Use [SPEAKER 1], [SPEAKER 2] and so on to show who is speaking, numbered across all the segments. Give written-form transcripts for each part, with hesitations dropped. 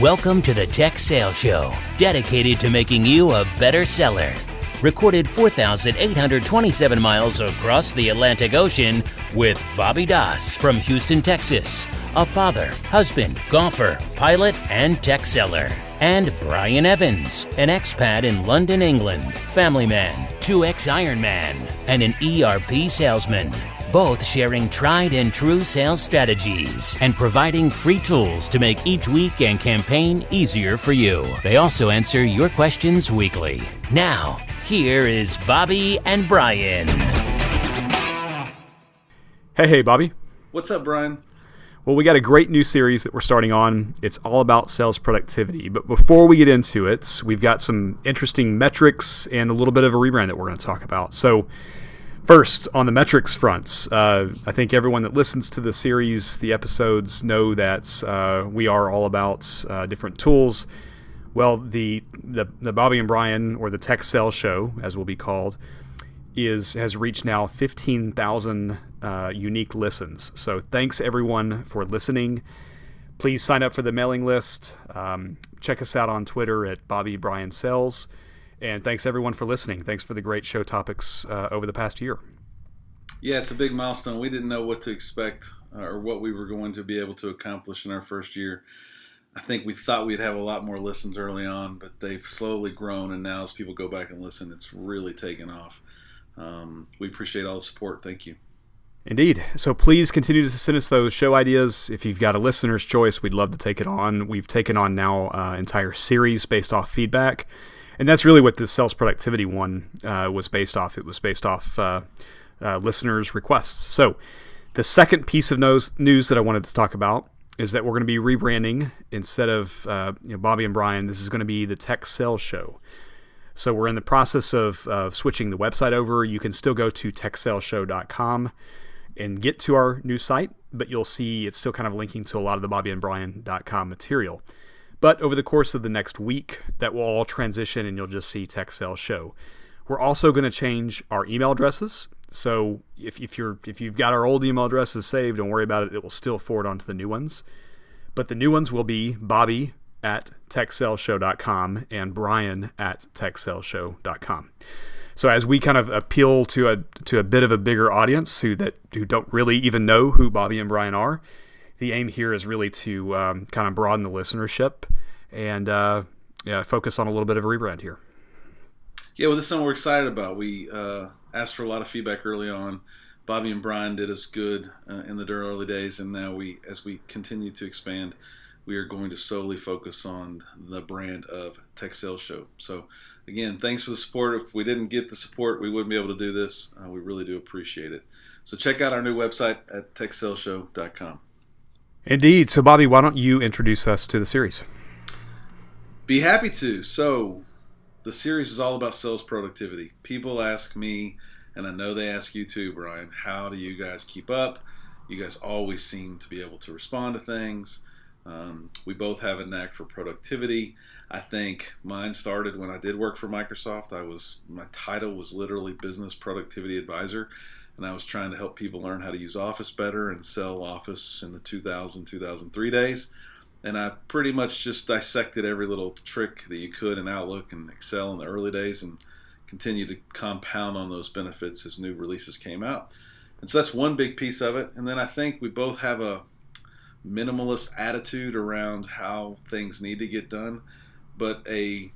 [SPEAKER 1] Welcome to the Tech Sales Show, dedicated to making you a better seller. Recorded 4,827 miles across the Atlantic Ocean with Bobby Das from Houston, Texas, a father, husband, golfer, pilot, and tech seller. And Brian Evans, an expat in London, England, family man, 2X Ironman, and an ERP salesman. Both sharing tried and true sales strategies and providing free tools to make each week and campaign easier for you. They also answer your questions weekly. Now, here is Bobby and Brian.
[SPEAKER 2] Hey, Bobby.
[SPEAKER 3] What's up, Brian?
[SPEAKER 2] Well, we got a great new series that we're starting on. It's all about sales productivity. But before we get into it, we've got some interesting metrics and a little bit of a rebrand that we're going to talk about. So first, on the metrics front, I think everyone that listens to the series, the episodes, know that we are all about different tools. Well, the Bobby and Brian, or the Tech Sales Show, as will be called, has reached now 15,000 unique listens. So thanks everyone for listening. Please sign up for the mailing list. Check us out on Twitter at Bobby Brian Sales. And thanks everyone for listening. Thanks for the great show topics over the past year.
[SPEAKER 3] Yeah, it's a big milestone. We didn't know what to expect or what we were going to be able to accomplish in our first year. I think we thought we'd have a lot more listens early on, but they've slowly grown, and now as people go back and listen, it's really taken off. We appreciate all the support. Thank you.
[SPEAKER 2] Indeed. So please continue to send us those show ideas. If you've got a listener's choice, we'd love to take it on. We've taken on now entire series based off feedback. And that's really what the sales productivity one was based off. It was based off listeners' requests. So the second piece of news that I wanted to talk about is that we're going to be rebranding. Instead of Bobby and Brian, this is going to be the Tech Sales Show. So we're in the process of switching the website over. You can still go to techsaleshow.com and get to our new site, but you'll see it's still kind of linking to a lot of the bobbyandbrian.com material. But over the course of the next week, that will all transition and you'll just see Tech Sales Show. We're also going to change our email addresses. So if you've got our old email addresses saved, don't worry about it. It will still forward onto the new ones. But the new ones will be Bobby@techsaleshow.com and Brian@techsaleshow.com. So as we kind of appeal to a bit of a bigger audience who don't really even know who Bobby and Brian are, the aim here is really to kind of broaden the listenership and focus on a little bit of a rebrand here.
[SPEAKER 3] Yeah, well, this is something we're excited about. We asked for a lot of feedback early on. Bobby and Brian did us good in the early days, and now as we continue to expand, we are going to solely focus on the brand of Tech Sales Show. So again, thanks for the support. If we didn't get the support, we wouldn't be able to do this. We really do appreciate it. So check out our new website at techsaleshow.com.
[SPEAKER 2] Indeed. So Bobby, why don't you introduce us to the series?
[SPEAKER 3] Be happy to. So the series is all about sales productivity. People ask me, and I know they ask you too, Brian, how do you guys keep up? You guys always seem to be able to respond to things. We both have a knack for productivity. I think mine started when I did work for Microsoft. My title was literally Business Productivity Advisor, and I was trying to help people learn how to use Office better and sell Office in the 2003 days. And I pretty much just dissected every little trick that you could in Outlook and Excel in the early days and continued to compound on those benefits as new releases came out. And so that's one big piece of it. And then I think we both have a minimalist attitude around how things need to get done, but a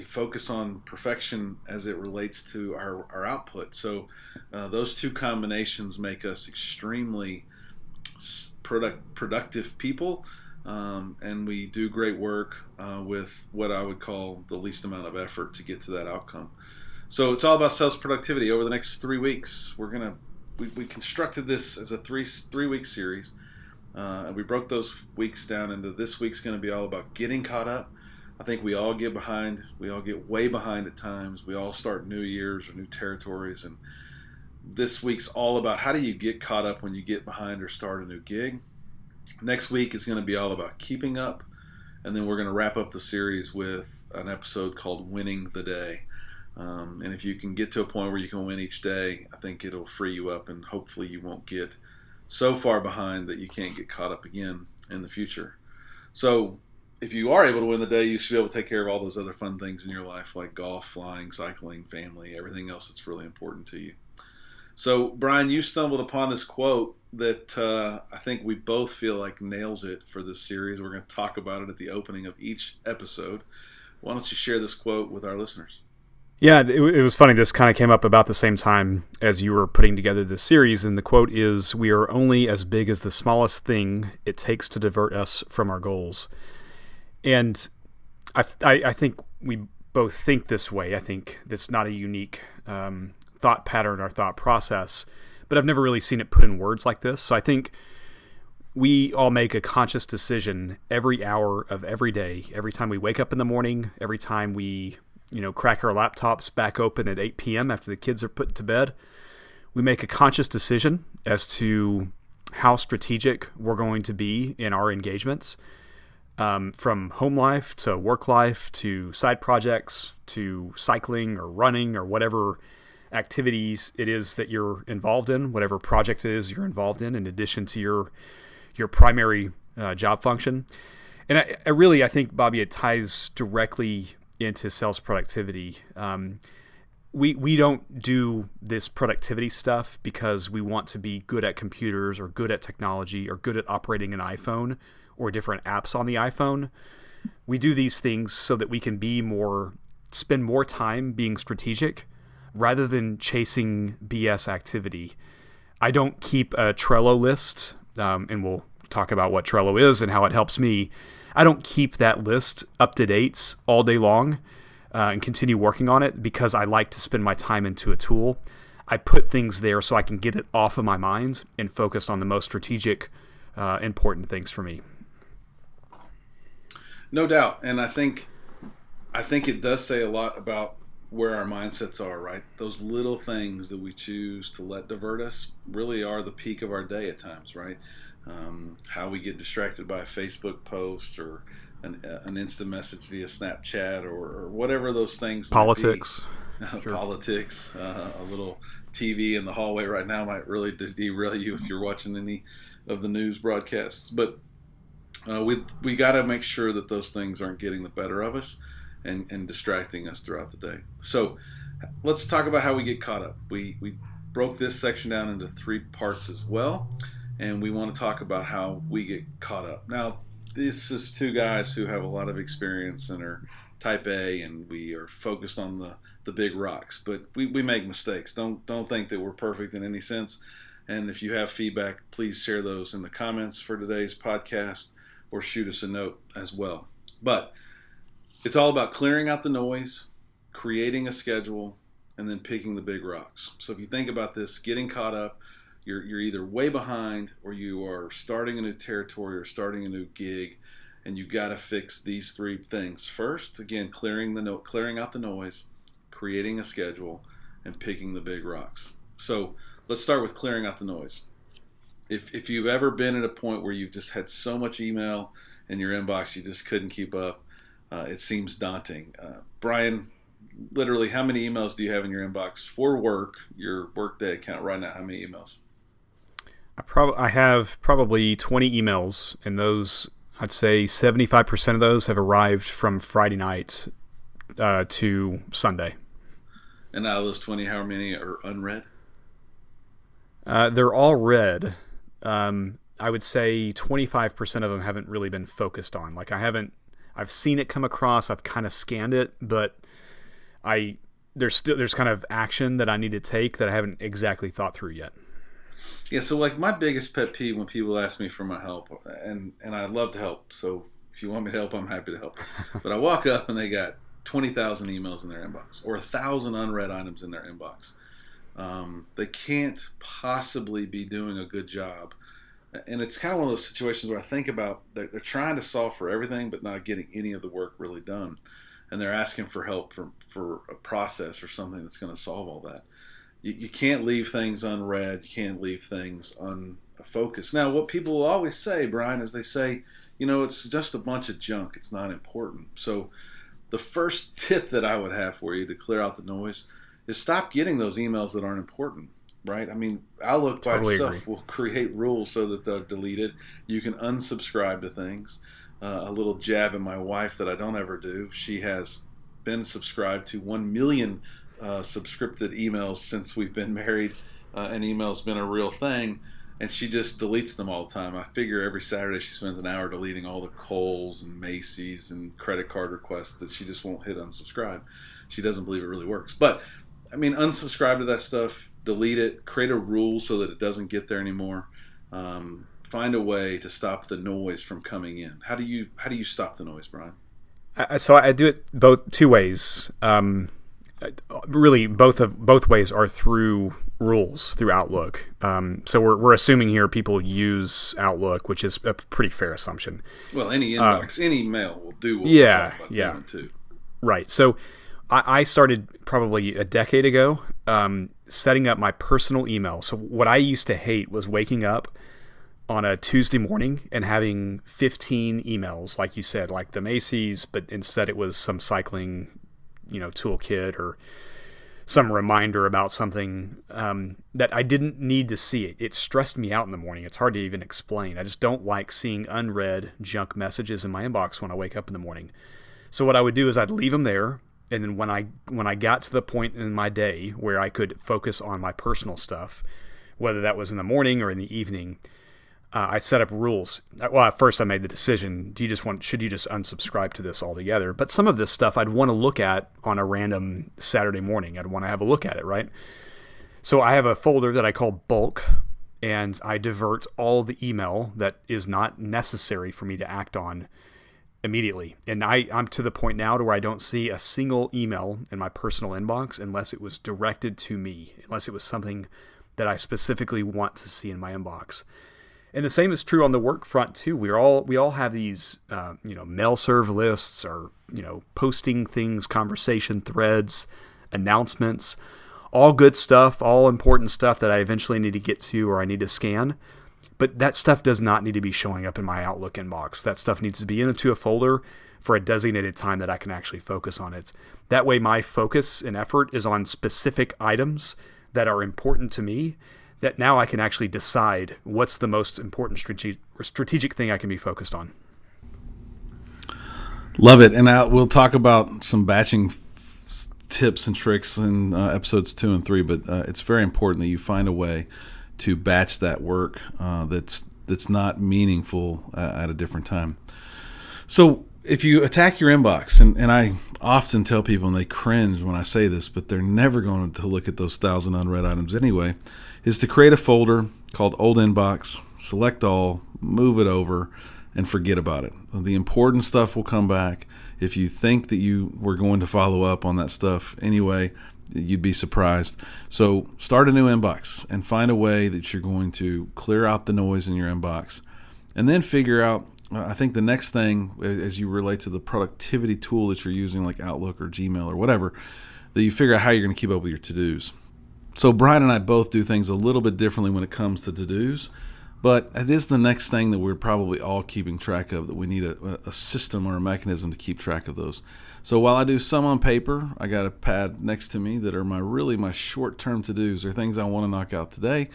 [SPEAKER 3] focus on perfection as it relates to our output. So those two combinations make us extremely productive people. And we do great work with what I would call the least amount of effort to get to that outcome. So it's all about sales productivity. Over the next 3 weeks, we constructed this as a three-week series. And we broke those weeks down into this week's going to be all about getting caught up. I think we all get behind. We all get way behind at times. We all start new years or new territories. And this week's all about how do you get caught up when you get behind or start a new gig. Next week is going to be all about keeping up, and then we're going to wrap up the series with an episode called Winning the Day. And if you can get to a point where you can win each day, I think it'll free you up, and hopefully you won't get so far behind that you can't get caught up again in the future. So if you are able to win the day, you should be able to take care of all those other fun things in your life, like golf, flying, cycling, family, everything else that's really important to you. So, Brian, you stumbled upon this quote that I think we both feel like nails it for this series. We're going to talk about it at the opening of each episode. Why don't you share this quote with our listeners?
[SPEAKER 2] Yeah, it was funny. This kind of came up about the same time as you were putting together this series, and the quote is, "We are only as big as the smallest thing it takes to divert us from our goals." And I think we both think this way. I think that's not a unique thought pattern or thought process, but I've never really seen it put in words like this. So I think we all make a conscious decision every hour of every day, every time we wake up in the morning, every time we crack our laptops back open at 8 p.m. after the kids are put to bed. We make a conscious decision as to how strategic we're going to be in our engagements, from home life to work life to side projects to cycling or running or whatever activities it is that you're involved in, whatever project it is you're involved in addition to your primary job function. And I think, Bobby, it ties directly into sales productivity. We don't do this productivity stuff because we want to be good at computers or good at technology or good at operating an iPhone or different apps on the iPhone. We do these things so that we can spend more time being strategic rather than chasing BS activity. I don't keep a Trello list, and we'll talk about what Trello is and how it helps me. I don't keep that list up to date all day long and continue working on it because I like to spend my time into a tool. I put things there so I can get it off of my mind and focus on the most strategic, important things for me.
[SPEAKER 3] No doubt. And I think it does say a lot about where our mindsets are, right? Those little things that we choose to let divert us really are the peak of our day at times, right? How we get distracted by a Facebook post or an instant message via Snapchat or whatever those things
[SPEAKER 2] Politics.
[SPEAKER 3] Sure. Politics. A little TV in the hallway right now might really derail you if you're watching any of the news broadcasts. But we got to make sure that those things aren't getting the better of us and distracting us throughout the day. So let's talk about how we get caught up. We broke this section down into 3 parts as well, and we want to talk about how we get caught up. Now, this is 2 guys who have a lot of experience and are type A, and we are focused on the big rocks, but we make mistakes. Don't think that we're perfect in any sense. And if you have feedback, please share those in the comments for today's podcast or shoot us a note as well. But it's all about clearing out the noise, creating a schedule, and then picking the big rocks. So if you think about this, getting caught up, you're either way behind or you are starting a new territory or starting a new gig, and you got to fix these 3 things. First, again, clearing out the noise, creating a schedule, and picking the big rocks. So let's start with clearing out the noise. If you've ever been at a point where you've just had so much email in your inbox you just couldn't keep up, it seems daunting. Brian, literally, how many emails do you have in your inbox for work, your workday account right now? How many emails?
[SPEAKER 2] I have probably 20 emails, and those, I'd say 75% of those have arrived from Friday night to Sunday.
[SPEAKER 3] And out of those 20, how many are unread?
[SPEAKER 2] They're all read. I would say 25% of them haven't really been focused on. Like I've seen it come across, I've kind of scanned it, but there's kind of action that I need to take that I haven't exactly thought through yet.
[SPEAKER 3] Yeah, so like my biggest pet peeve when people ask me for my help, and I love to help, so if you want me to help, I'm happy to help. But I walk up and they got 20,000 emails in their inbox or 1,000 unread items in their inbox. They can't possibly be doing a good job. And it's kind of one of those situations where I think about they're trying to solve for everything but not getting any of the work really done. And they're asking for help for a process or something that's going to solve all that. You can't leave things unread. You can't leave things unfocused. Now, what people will always say, Brian, is they say, it's just a bunch of junk. It's not important. So the first tip that I would have for you to clear out the noise is stop getting those emails that aren't important, right? I mean, Outlook by itself will create rules so that they're deleted. You can unsubscribe to things. a little jab at my wife that I don't ever do. She has been subscribed to 1 million subscripted emails since we've been married, and email's been a real thing. And she just deletes them all the time. I figure every Saturday she spends an hour deleting all the Kohl's and Macy's and credit card requests that she just won't hit unsubscribe. She doesn't believe it really works. But, I mean, unsubscribe to that stuff, delete it, create a rule so that it doesn't get there anymore. Find a way to stop the noise from coming in. How do you stop the noise, Brian?
[SPEAKER 2] So I do it both two ways. Really, both ways are through rules, through Outlook. So we're assuming here people use Outlook, which is a pretty fair assumption.
[SPEAKER 3] Well, any inbox, any mail will do. What
[SPEAKER 2] yeah,
[SPEAKER 3] we'll talk about
[SPEAKER 2] yeah,
[SPEAKER 3] doing too.
[SPEAKER 2] Right. So I started probably a decade ago setting up my personal email. So what I used to hate was waking up on a Tuesday morning and having 15 emails, like you said, like the Macy's, but instead it was some cycling, toolkit or some reminder about something that I didn't need to see. It stressed me out in the morning. It's hard to even explain. I just don't like seeing unread junk messages in my inbox when I wake up in the morning. So what I would do is I'd leave them there, and then when I got to the point in my day where I could focus on my personal stuff, whether that was in the morning or in the evening, I set up rules. Well, at first I made the decision, should you just unsubscribe to this altogether? But some of this stuff I'd want to look at on a random Saturday morning. I'd want to have a look at it, right? So I have a folder that I call bulk, and I divert all the email that is not necessary for me to act on immediately. And I'm to the point now to where I don't see a single email in my personal inbox unless it was directed to me, unless it was something that I specifically want to see in my inbox. And the same is true on the work front too. We all have these, mail serve lists or, posting things, conversation threads, announcements, all good stuff, all important stuff that I eventually need to get to or I need to scan. But that stuff does not need to be showing up in my Outlook inbox. That stuff needs to be into a folder for a designated time that I can actually focus on it. That way my focus and effort is on specific items that are important to me, that now I can actually decide what's the most important strategic thing I can be focused on.
[SPEAKER 3] Love it. And we'll talk about some batching tips and tricks in episodes 2 and 3, but it's very important that you find a way to batch that work that's not meaningful at a different time. So if you attack your inbox, and I often tell people, and they cringe when I say this, but they're never going to look at those 1,000 unread items anyway, is to create a folder called Old Inbox, select all, move it over, and forget about it. The important stuff will come back. If you think that you were going to follow up on that stuff anyway, you'd be surprised. So start a new inbox and find a way that you're going to clear out the noise in your inbox. And then figure out, I think the next thing, as you relate to the productivity tool that you're using, like Outlook or Gmail or whatever, that you figure out how you're going to keep up with your to-dos. So Brian and I both do things a little bit differently when it comes to to-dos, but it is the next thing that we're probably all keeping track of, that we need a system or a mechanism to keep track of those. So while I do some on paper, I got a pad next to me that are my short-term to-dos, or things I want to knock out today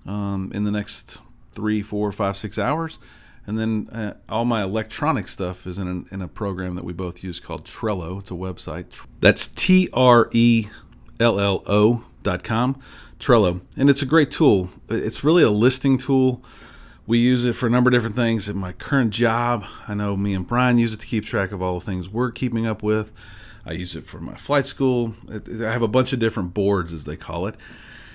[SPEAKER 3] in the next 3, 4, 5, 6 hours. And then all my electronic stuff is in a program that we both use called Trello. It's a website. That's TRELLO.com, Trello. And it's a great tool. It's really a listing tool. We use it for a number of different things. In my current job, I know me and Brian use it to keep track of all the things we're keeping up with. I use it for my flight school. I have a bunch of different boards, as they call it.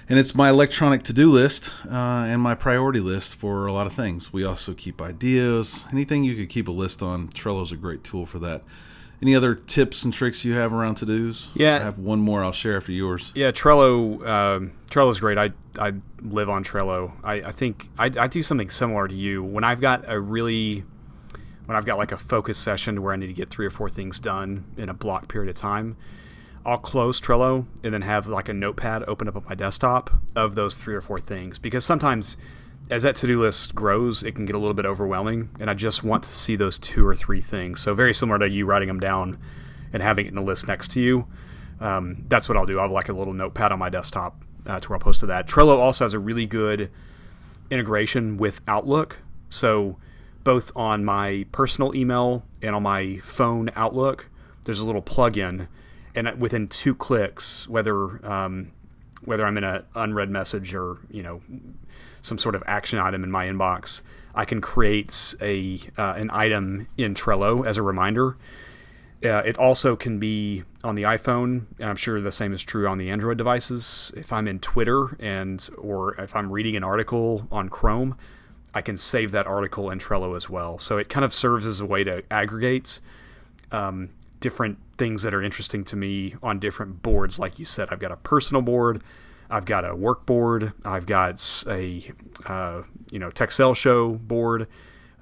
[SPEAKER 3] And it's my electronic to-do list and my priority list for a lot of things. We also keep ideas. Anything you could keep a list on, Trello's a great tool for that. Any other tips and tricks you have around to-dos?
[SPEAKER 2] Yeah.
[SPEAKER 3] I have one more I'll share after yours.
[SPEAKER 2] Yeah, Trello's great. I live on Trello. I think I do something similar to you. When I've got like a focus session where I need to get 3 or 4 things done in a block period of time, I'll close Trello and then have like a notepad open up on my desktop of those 3 or 4 things. Because sometimes as that to-do list grows, it can get a little bit overwhelming, and I just want to see those 2 or 3 things. So very similar to you writing them down and having it in a list next to you. That's what I'll do. I'll have like a little notepad on my desktop to where I'll post to that. Trello also has a really good integration with Outlook. So both on my personal email and on my phone Outlook. There's a little plug-in, and within 2 clicks, whether I'm in an unread message or some sort of action item in my inbox, I can create an item in Trello as a reminder. It also can be on the iPhone, and I'm sure the same is true on the Android devices. If I'm in Twitter or if I'm reading an article on Chrome, I can save that article in Trello as well. So it kind of serves as a way to aggregate different things that are interesting to me on different boards. Like you said, I've got a personal board, I've got a work board, I've got a Texel show board.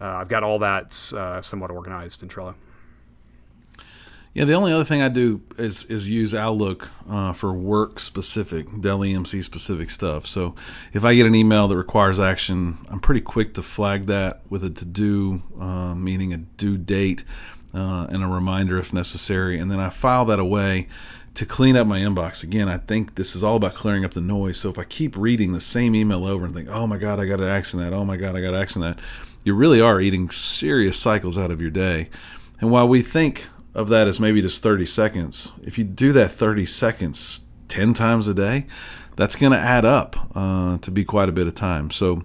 [SPEAKER 2] I've got all that somewhat organized in Trello.
[SPEAKER 4] Yeah, the only other thing I do is use Outlook for work-specific, Dell EMC-specific stuff. So if I get an email that requires action, I'm pretty quick to flag that with a to-do, meaning a due date, and a reminder if necessary. And then I file that away to clean up my inbox. Again, I think this is all about clearing up the noise. So if I keep reading the same email over and think, oh my God, I got to action that, oh my God, I got to action that, you really are eating serious cycles out of your day. And while we think of that as maybe just 30 seconds, if you do that 30 seconds 10 times a day, that's going to add up to be quite a bit of time. So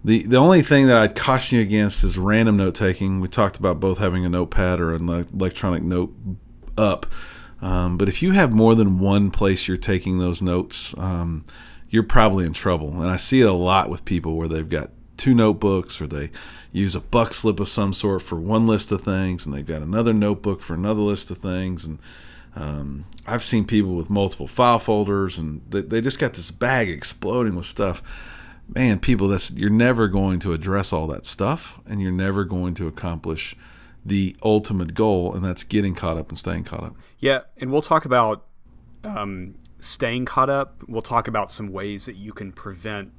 [SPEAKER 4] the only thing that I'd caution you against is random note taking. We talked about both having a notepad or an electronic note up. But if you have more than one place you're taking those notes, you're probably in trouble. And I see it a lot with people where they've got 2 notebooks, or they use a buck slip of some sort for one list of things, and they've got another notebook for another list of things. And I've seen people with multiple file folders, and they just got this bag exploding with stuff. Man, people, you're never going to address all that stuff, and you're never going to accomplish the ultimate goal, and that's getting caught up and staying caught up.
[SPEAKER 2] Yeah, and we'll talk about staying caught up. We'll talk about some ways that you can prevent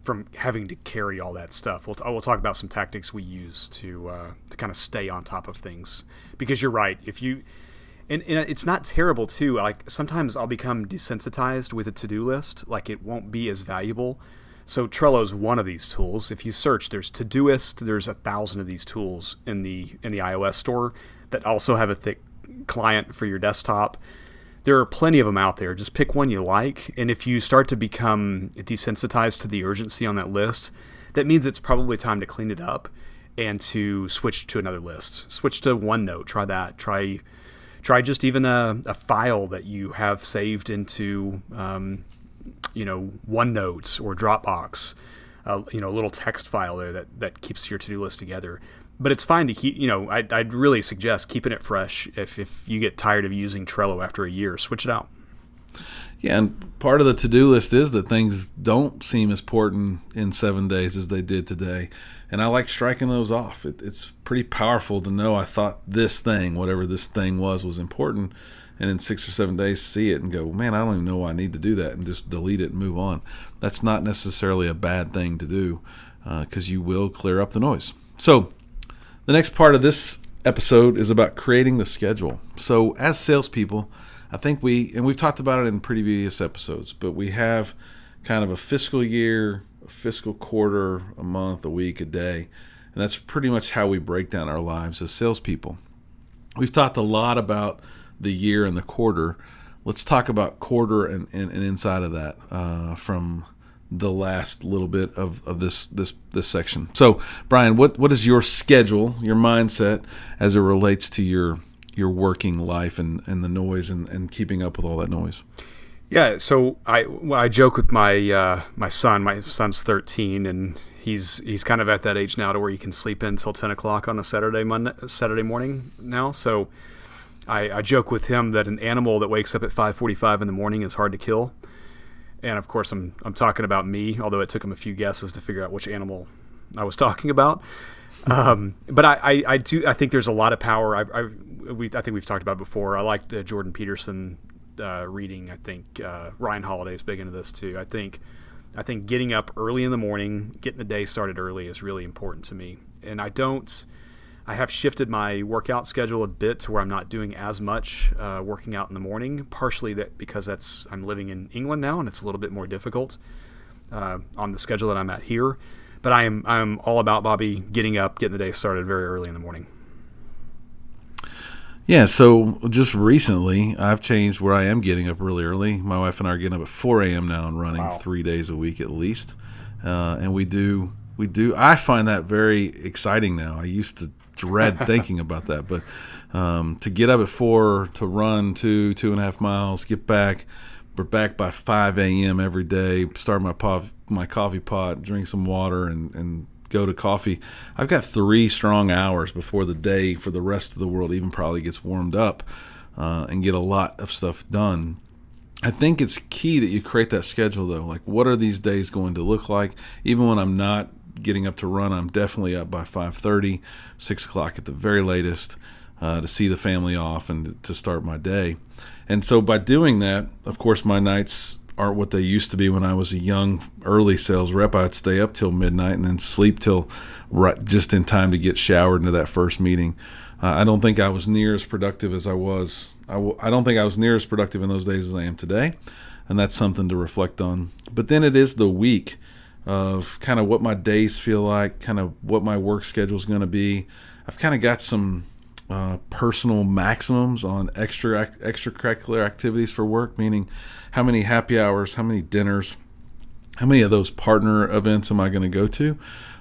[SPEAKER 2] from having to carry all that stuff. We'll talk about some tactics we use to kind of stay on top of things. Because you're right, and it's not terrible too. Like sometimes I'll become desensitized with a to-do list. Like it won't be as valuable. So Trello's one of these tools. If you search, there's Todoist. There's 1,000 of these tools in the iOS store that also have a thick client for your desktop. There are plenty of them out there. Just pick one you like. And if you start to become desensitized to the urgency on that list, that means it's probably time to clean it up and to switch to another list. Switch to OneNote. Try that. Try just even a file that you have saved into OneNote or Dropbox. A little text file there that keeps your to-do list together. But it's fine to keep, I'd really suggest keeping it fresh. If you get tired of using Trello after a year, switch it out.
[SPEAKER 4] Yeah, and part of the to-do list is that things don't seem as important in 7 days as they did today. And I like striking those off. It's pretty powerful to know I thought this thing, whatever this thing was important. And in 6 or 7 days, see it and go, man, I don't even know why I need to do that, and just delete it and move on. That's not necessarily a bad thing to do because you will clear up the noise. So the next part of this episode is about creating the schedule. So as salespeople, I think we've talked about it in previous episodes, but we have kind of a fiscal year, a fiscal quarter, a month, a week, a day. And that's pretty much how we break down our lives as salespeople. We've talked a lot about the year and the quarter. Let's talk about quarter and inside of that from the last little bit of this section. So, Brian, what is your schedule, your mindset as it relates to your working life and the noise and keeping up with all that noise?
[SPEAKER 2] Yeah, so I joke with my son. My son's 13, and he's kind of at that age now to where he can sleep in until 10 o'clock on a Saturday morning now. So I joke with him that an animal that wakes up at 5:45 in the morning is hard to kill. And of course, I'm talking about me, although it took him a few guesses to figure out which animal I was talking about. But I think there's a lot of power. I think we've talked about it before. I liked Jordan Peterson reading. I think Ryan Holiday is big into this too. I think getting up early in the morning, getting the day started early is really important to me. And I have shifted my workout schedule a bit to where I'm not doing as much working out in the morning, partially that because I'm living in England now and it's a little bit more difficult on the schedule that I'm at here. But I'm all about, Bobby, getting up, getting the day started very early in the morning.
[SPEAKER 4] Yeah, so just recently, I've changed where I am getting up really early. My wife and I are getting up at 4 a.m. now and running 3 days a week at least. And we do. I find that very exciting now. I used to dread thinking about that, but to get up at 4, to run 2.5 miles, get back. We're back by 5 a.m. every day, start my coffee pot, drink some water, and go to coffee. I've got 3 strong hours before the day for the rest of the world even probably gets warmed up, and get a lot of stuff done. I think it's key that you create that schedule, though. Like, what are these days going to look like? Even when I'm not getting up to run, I'm definitely up by 5:30, 6 o'clock at the very latest, to see the family off and to start my day. And so by doing that, of course, my nights aren't what they used to be when I was a young, early sales rep. I'd stay up till midnight and then sleep till just in time to get showered into that first meeting. I don't think I was near as productive as I was. I don't think I was near as productive in those days as I am today, and that's something to reflect on. But then it is the week of kind of what my days feel like, kind of what my work schedule is going to be. I've kind of got some personal maximums on extracurricular activities for work, meaning how many happy hours, how many dinners, how many of those partner events am I going to go to?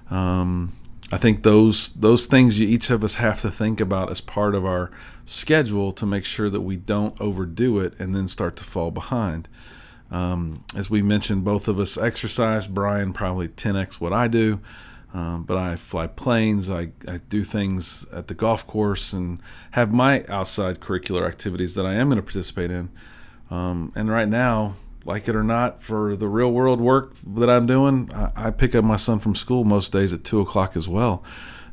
[SPEAKER 4] I think those things each of us have to think about as part of our schedule to make sure that we don't overdo it and then start to fall behind. As we mentioned, both of us exercise. Brian probably 10x what I do. But I fly planes, I do things at the golf course, and have my outside curricular activities that I am going to participate in. And right now, like it or not, for the real world work that I'm doing, I pick up my son from school most days at 2 o'clock as well.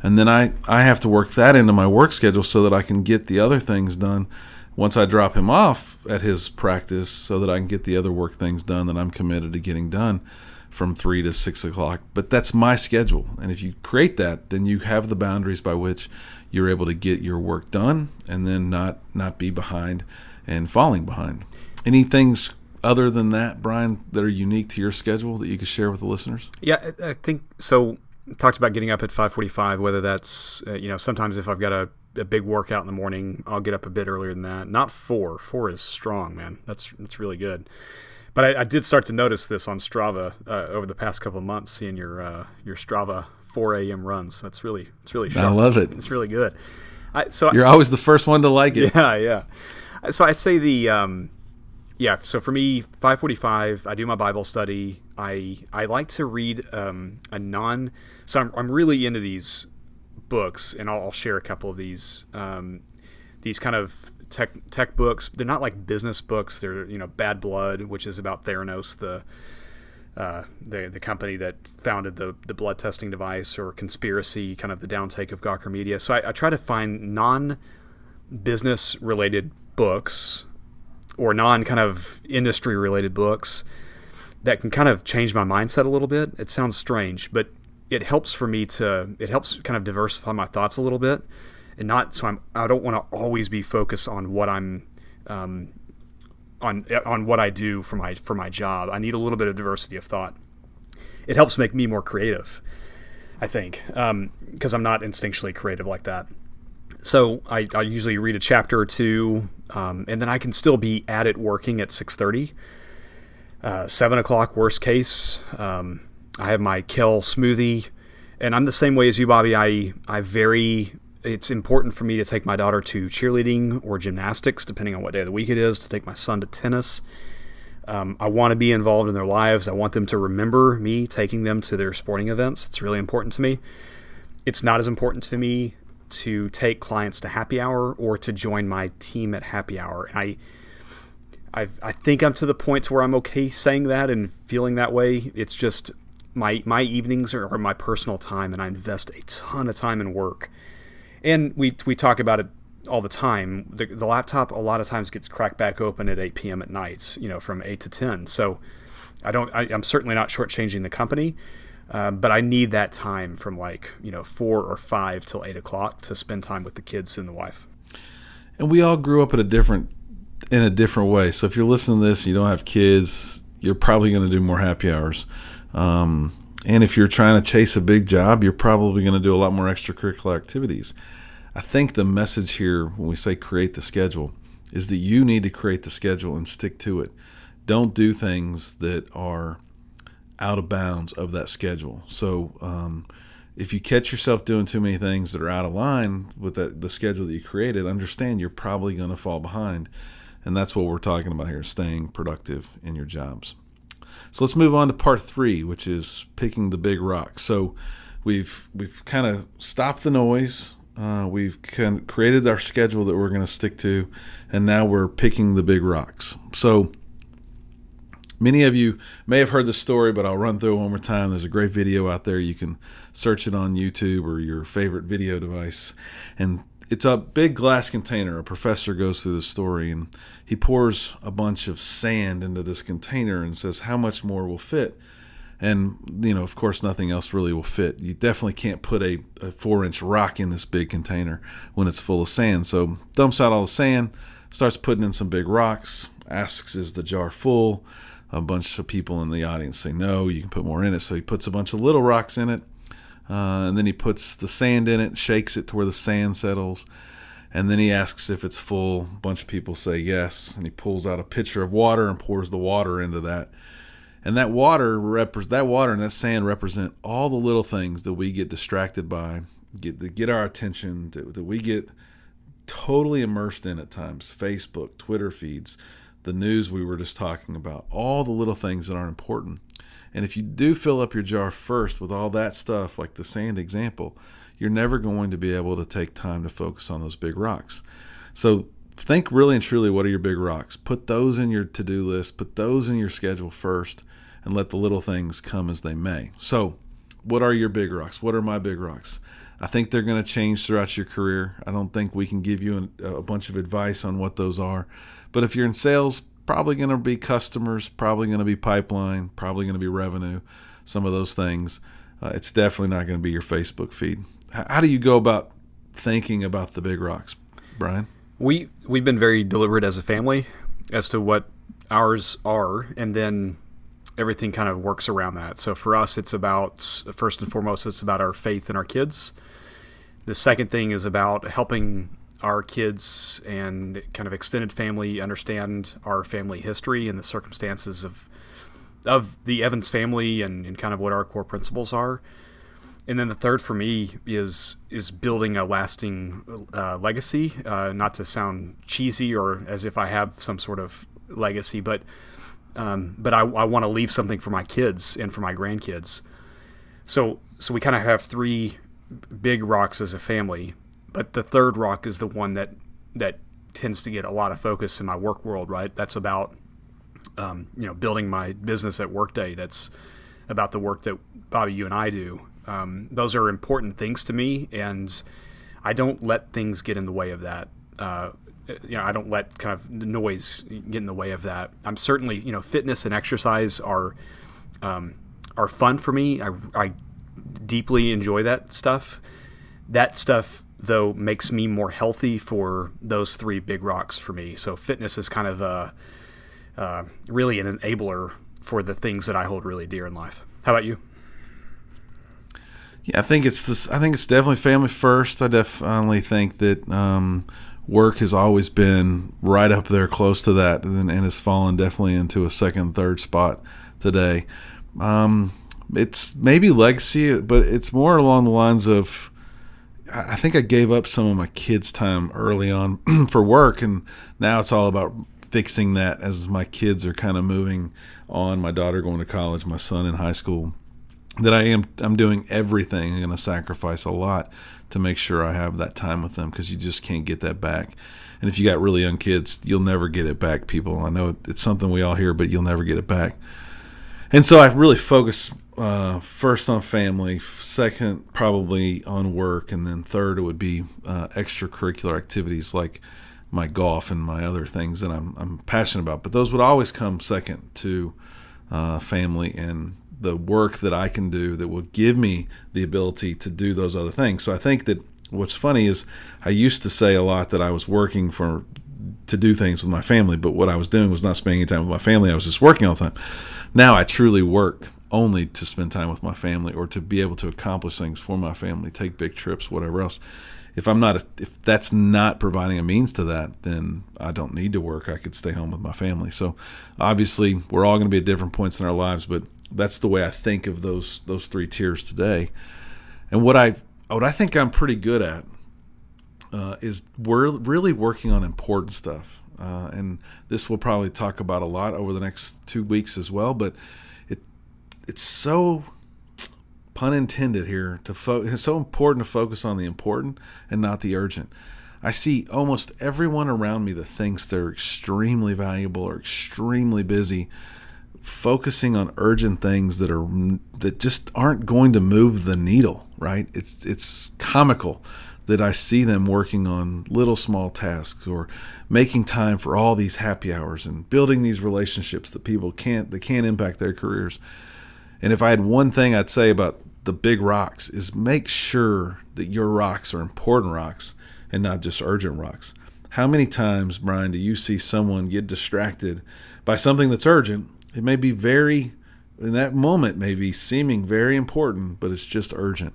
[SPEAKER 4] And then I have to work that into my work schedule so that I can get the other things done once I drop him off at his practice, so that I can get the other work things done that I'm committed to getting done from 3 to 6 o'clock. But that's my schedule. And if you create that, then you have the boundaries by which you're able to get your work done and then not be behind and falling behind. Any things other than that, Brian, that are unique to your schedule that you could share with the listeners?
[SPEAKER 2] Yeah, I think so. Talked about getting up at 5:45, whether that's, sometimes if I've got a big workout in the morning, I'll get up a bit earlier than that. Not 4. 4 is strong, man. That's really good. But I did start to notice this on Strava over the past couple of months, seeing your Strava 4 a.m. runs. It's really sharp.
[SPEAKER 4] I love it.
[SPEAKER 2] It's really good.
[SPEAKER 4] You're always the first one to like it.
[SPEAKER 2] Yeah. So I'd say so for me, 5:45, I do my Bible study. I like to read so I'm really into these books, and I'll share a couple of these kind of tech books. They're not like business books. They're Bad Blood, which is about Theranos, the company that founded the blood testing device, or Conspiracy, kind of the downtake of Gawker Media. So I try to find non-business related books or non kind of industry related books that can kind of change my mindset a little bit. It sounds strange, but it helps kind of diversify my thoughts a little bit. And I don't want to always be focused on what I'm on what I do for my job. I need a little bit of diversity of thought. It helps make me more creative, I think, because I'm not instinctually creative like that. So I usually read a chapter or two, and then I can still be at it working at 6:30, 7 o'clock worst case. I have my kale smoothie, and I'm the same way as you, Bobby. It's important for me to take my daughter to cheerleading or gymnastics, depending on what day of the week it is, to take my son to tennis. I want to be involved in their lives. I want them to remember me taking them to their sporting events. It's really important to me. It's not as important to me to take clients to happy hour or to join my team at happy hour. And I think I'm to the point to where I'm okay saying that and feeling that way. It's just my evenings are my personal time, and I invest a ton of time in work. And we talk about it all the time. The laptop a lot of times gets cracked back open at 8 p.m. at nights, from 8 to 10. So I'm certainly not shortchanging the company, but I need that time from 4 or 5 till 8 o'clock to spend time with the kids and the wife.
[SPEAKER 4] And we all grew up in a different way. So if you're listening to this and you don't have kids, you're probably going to do more happy hours. And if you're trying to chase a big job, you're probably going to do a lot more extracurricular activities. I think the message here when we say create the schedule is that you need to create the schedule and stick to it. Don't do things that are out of bounds of that schedule. So if you catch yourself doing too many things that are out of line with the schedule that you created, understand you're probably going to fall behind. And that's what we're talking about here, staying productive in your jobs. So let's move on to part 3, which is picking the big rocks. So we've kind of stopped the noise. We've kind of created our schedule that we're going to stick to, and now we're picking the big rocks. So many of you may have heard the story, but I'll run through it one more time. There's a great video out there. You can search it on YouTube or your favorite video device. And it's a big glass container. A professor goes through the story, and he pours a bunch of sand into this container and says, how much more will fit? And, of course, nothing else really will fit. You definitely can't put a 4-inch rock in this big container when it's full of sand. So dumps out all the sand, starts putting in some big rocks, asks, is the jar full? A bunch of people in the audience say, no, you can put more in it. So he puts a bunch of little rocks in it. And then he puts the sand in it, shakes it to where the sand settles, and then he asks if it's full. A bunch of people say yes, and he pulls out a pitcher of water and pours the water into that. And that water and that sand represent all the little things that we get distracted by, that get our attention, that we get totally immersed in at times. Facebook, Twitter feeds, the news we were just talking about, all the little things that aren't important. And if you do fill up your jar first with all that stuff, like the sand example, you're never going to be able to take time to focus on those big rocks. So think really and truly, what are your big rocks? Put those in your to-do list, put those in your schedule first, and let the little things come as they may. So what are your big rocks? What are my big rocks? I think they're going to change throughout your career. I don't think we can give you a bunch of advice on what those are. But if you're in sales, probably going to be customers, probably going to be pipeline, probably going to be revenue, some of those things. It's definitely not going to be your Facebook feed. How do you go about thinking about the big rocks, Brian?
[SPEAKER 2] We've been very deliberate as a family as to what ours are, and then everything kind of works around that. So for us, it's about, first and foremost, it's about our faith in our kids. The second thing is about helping our kids and kind of extended family understand our family history and the circumstances of the Evans family and kind of what our core principles are. And then the third for me is building a lasting legacy, not to sound cheesy or as if I have some sort of legacy, but I want to leave something for my kids and for my grandkids. So we kind of have 3 big rocks as a family. But the third rock is the one that tends to get a lot of focus in my work world, right? That's about, building my business at Workday. That's about the work that, Bobby, you and I do. Those are important things to me, and I don't let things get in the way of that. I don't let kind of the noise get in the way of that. I'm certainly, fitness and exercise are fun for me. I deeply enjoy that stuff. That stuff, though, makes me more healthy for those 3 big rocks for me. So fitness is kind of really an enabler for the things that I hold really dear in life. How about you?
[SPEAKER 4] Yeah, I think it's definitely family first. I definitely think that work has always been right up there close to that, and has fallen definitely into a second, third spot today. It's maybe legacy, but it's more along the lines of, I think I gave up some of my kids' time early on for work, and now it's all about fixing that as my kids are kind of moving on. My daughter going to college, my son in high school. That I'm doing everything. I'm going to sacrifice a lot to make sure I have that time with them, because you just can't get that back. And if you got really young kids, you'll never get it back, people. I know it's something we all hear, but you'll never get it back. And so I really focus first on family, second probably on work, and then third it would be extracurricular activities like my golf and my other things that I'm passionate about. But those would always come second to family and the work that I can do that will give me the ability to do those other things. So I think that what's funny is I used to say a lot that I was working to do things with my family, but what I was doing was not spending any time with my family. I was just working all the time. Now I truly work only to spend time with my family or to be able to accomplish things for my family, take big trips, whatever else. If that's not providing a means to that, then I don't need to work. I could stay home with my family. So obviously we're all going to be at different points in our lives, but that's the way I think of those three tiers today. And what I think I'm pretty good at is we're really working on important stuff. And this we'll probably talk about a lot over the next 2 weeks as well, but it's so, pun intended here, it's so important to focus on the important and not the urgent. I see almost everyone around me that thinks they're extremely valuable or extremely busy focusing on urgent things that just aren't going to move the needle, right? It's comical that I see them working on little small tasks or making time for all these happy hours and building these relationships that can't impact their careers. And if I had one thing I'd say about the big rocks is make sure that your rocks are important rocks and not just urgent rocks. How many times, Brian, do you see someone get distracted by something that's urgent? It may be in that moment, may be seeming very important, but it's just urgent,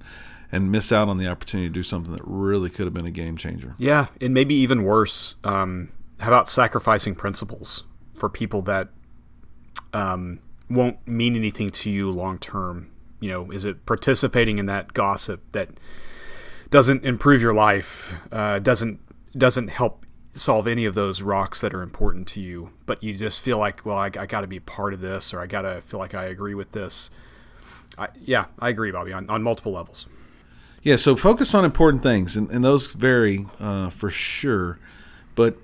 [SPEAKER 4] and miss out on the opportunity to do something that really could have been a game changer. Yeah,
[SPEAKER 2] and maybe even worse, how about sacrificing principles for people that won't mean anything to you long term? Is it participating in that gossip that doesn't improve your life, doesn't help solve any of those rocks that are important to you, but you just feel like, well, I got to be part of this, or I got to feel like I agree with this. I agree, Bobby, on multiple levels.
[SPEAKER 4] Yeah, so focus on important things, and those vary for sure, but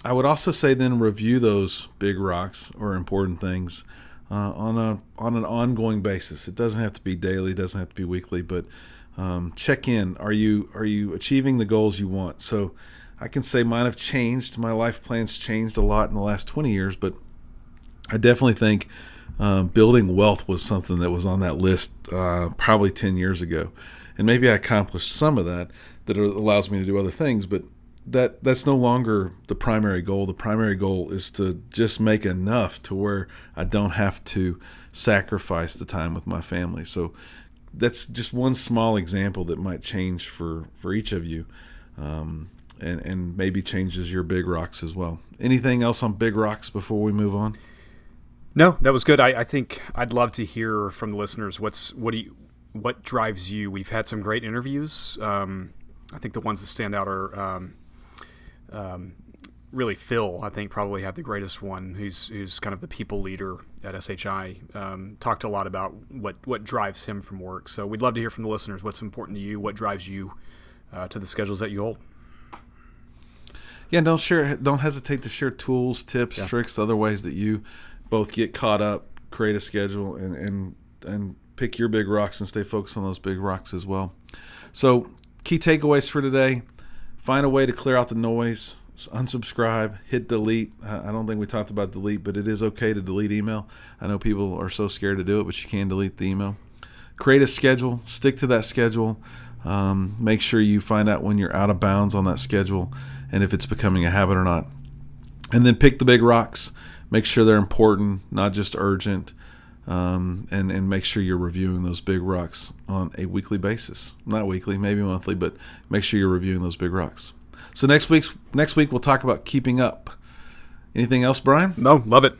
[SPEAKER 4] I would also say then review those big rocks or important things on an ongoing basis. It doesn't have to be daily, it doesn't have to be weekly, but check in. Are you achieving the goals you want? So I can say mine have changed. My life plans changed a lot in the last 20 years, but I definitely think building wealth was something that was on that list probably 10 years ago. And maybe I accomplished some of that allows me to do other things, but that's no longer the primary goal. The primary goal is to just make enough to where I don't have to sacrifice the time with my family. So that's just one small example that might change for each of you. And maybe changes your big rocks as well. Anything else on big rocks before we move on?
[SPEAKER 2] No, that was good. I think I'd love to hear from the listeners. What drives you? We've had some great interviews. I think the ones that stand out are really Phil. I think probably had the greatest one. Who's kind of the people leader at SHI. Talked a lot about what drives him from work. So we'd love to hear from the listeners. What's important to you? What drives you to the schedules that you hold?
[SPEAKER 4] Yeah, don't hesitate to share tools, tips, tricks, other ways that you both get caught up, create a schedule, and pick your big rocks and stay focused on those big rocks as well. So key takeaways for today: find a way to clear out the noise, unsubscribe, hit delete. I don't think we talked about delete, but it is okay to delete email. I know people are so scared to do it, but you can delete the email. Create a schedule, stick to that schedule. Make sure you find out when you're out of bounds on that schedule and if it's becoming a habit or not. And then pick the big rocks. Make sure they're important, not just urgent, and make sure you're reviewing those big rocks on a weekly basis. Not weekly, maybe monthly, but make sure you're reviewing those big rocks. So next week we'll talk about keeping up. Anything else, Brian?
[SPEAKER 2] No, love it.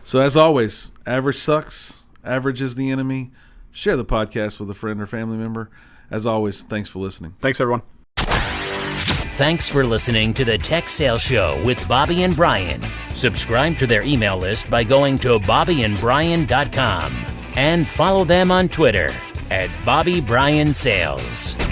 [SPEAKER 4] So as always, average sucks. Average is the enemy. Share the podcast with a friend or family member. As always, thanks for listening.
[SPEAKER 2] Thanks, everyone.
[SPEAKER 1] Thanks for listening to the Tech Sales Show with Bobby and Brian. Subscribe to their email list by going to bobbyandbrian.com and follow them on Twitter @BobbyBrianSales.